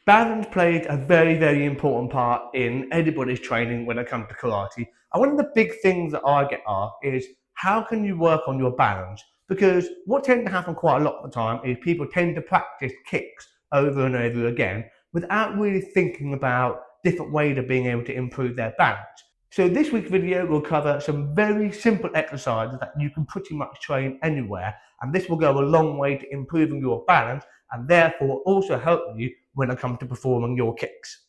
Balance plays a very important part in anybody's training when it comes to karate. And one of the big things that I get asked is how can you work on your balance? Because what tends to happen quite a lot of the time is people tend to practice kicks over and over again without really thinking about different ways of being able to improve their balance. So this week's video will cover some very simple exercises that you can pretty much train anywhere, and this will go a long way to improving your balance and therefore also help you when it comes to performing your kicks.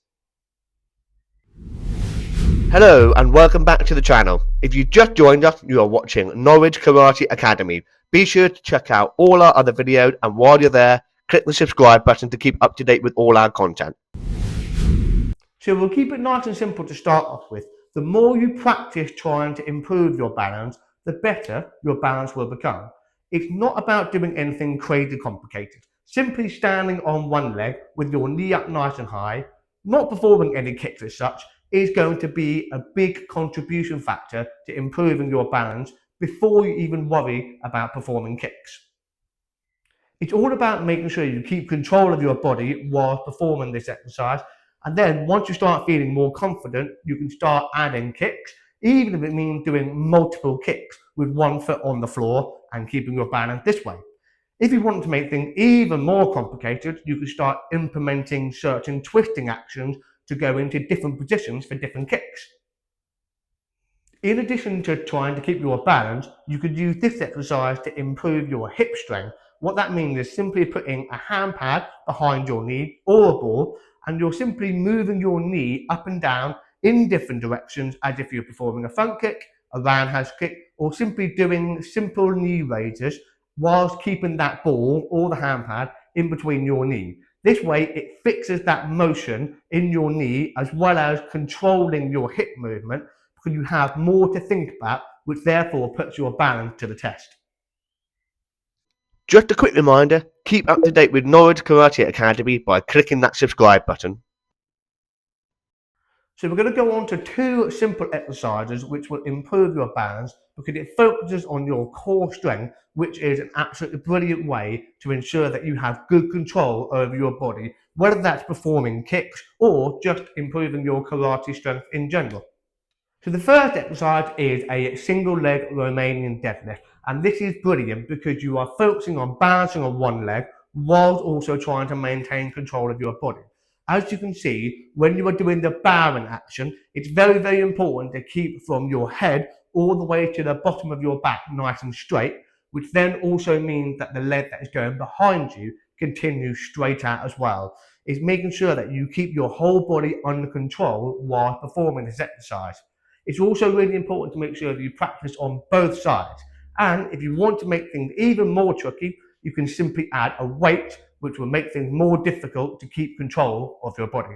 Hello and welcome back to the channel. If you just joined us, you are watching Norwich Karate Academy. Be sure to check out all our other videos, and while you're there, click the subscribe button to keep up to date with all our content. So we'll keep it nice and simple to start off with. The more you practice trying to improve your balance, the better your balance will become. It's not about doing anything crazy complicated. Simply standing on one leg with your knee up nice and high, not performing any kicks as such, is going to be a big contribution factor to improving your balance before you even worry about performing kicks. It's all about making sure you keep control of your body while performing this exercise, and then once you start feeling more confident, you can start adding kicks, even if it means doing multiple kicks with one foot on the floor and keeping your balance this way. If you want to make things even more complicated, you can start implementing certain twisting actions to go into different positions for different kicks. In addition to trying to keep your balance, you could use this exercise to improve your hip strength. What that means is simply putting a hand pad behind your knee or a ball, and you're simply moving your knee up and down in different directions as if you're performing a front kick, a roundhouse kick, or simply doing simple knee raises whilst keeping that ball or the hand pad in between your knee. This way it fixes that motion in your knee as well as controlling your hip movement, because you have more to think about, which therefore puts your balance to the test. Just a quick reminder, keep up to date with Norwich Karate Academy by clicking that subscribe button. So we're going to go on to two simple exercises which will improve your balance because it focuses on your core strength, which is an absolutely brilliant way to ensure that you have good control over your body, whether that's performing kicks or just improving your karate strength in general. So the first exercise is a single leg Romanian deadlift, and this is brilliant because you are focusing on balancing on one leg whilst also trying to maintain control of your body. As you can see, when you are doing the bowing action, it's very important to keep from your head all the way to the bottom of your back nice and straight, which then also means that the leg that is going behind you continues straight out as well. It's making sure that you keep your whole body under control while performing this exercise. It's also really important to make sure that you practice on both sides. And if you want to make things even more tricky, you can simply add a weight, which will make things more difficult to keep control of your body.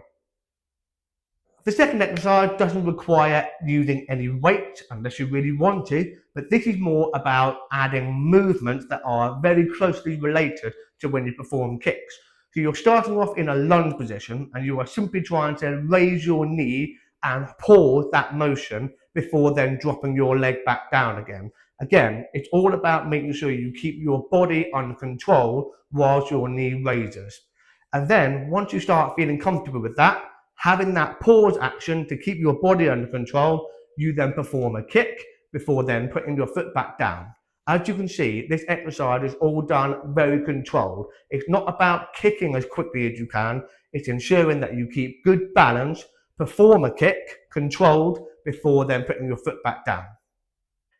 The second exercise doesn't require using any weight unless you really want to, but this is more about adding movements that are very closely related to when you perform kicks. So you're starting off in a lunge position and you are simply trying to raise your knee and pause that motion before then dropping your leg back down again. Again, it's all about making sure you keep your body under control whilst your knee raises. And then once you start feeling comfortable with that, having that pause action to keep your body under control, you then perform a kick before then putting your foot back down. As you can see, this exercise is all done very controlled. It's not about kicking as quickly as you can, it's ensuring that you keep good balance, perform a kick, controlled, before then putting your foot back down.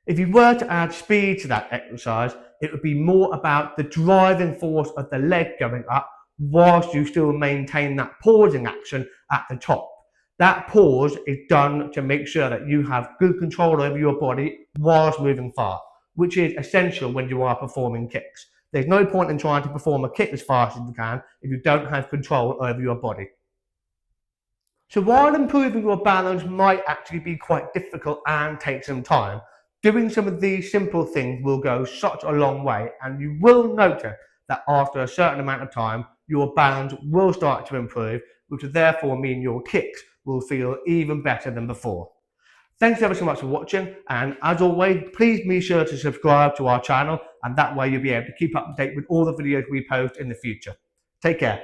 If you were to add speed to that exercise, it would be more about the driving force of the leg going up whilst you still maintain that pausing action at the top. That pause is done to make sure that you have good control over your body whilst moving fast, which is essential when you are performing kicks. There's no point in trying to perform a kick as fast as you can if you don't have control over your body. So while improving your balance might actually be quite difficult and take some time, doing some of these simple things will go such a long way, and you will notice that after a certain amount of time, your balance will start to improve, which will therefore mean your kicks will feel even better than before. Thanks ever so much for watching, and as always, please be sure to subscribe to our channel, and that way you'll be able to keep up to date with all the videos we post in the future. Take care.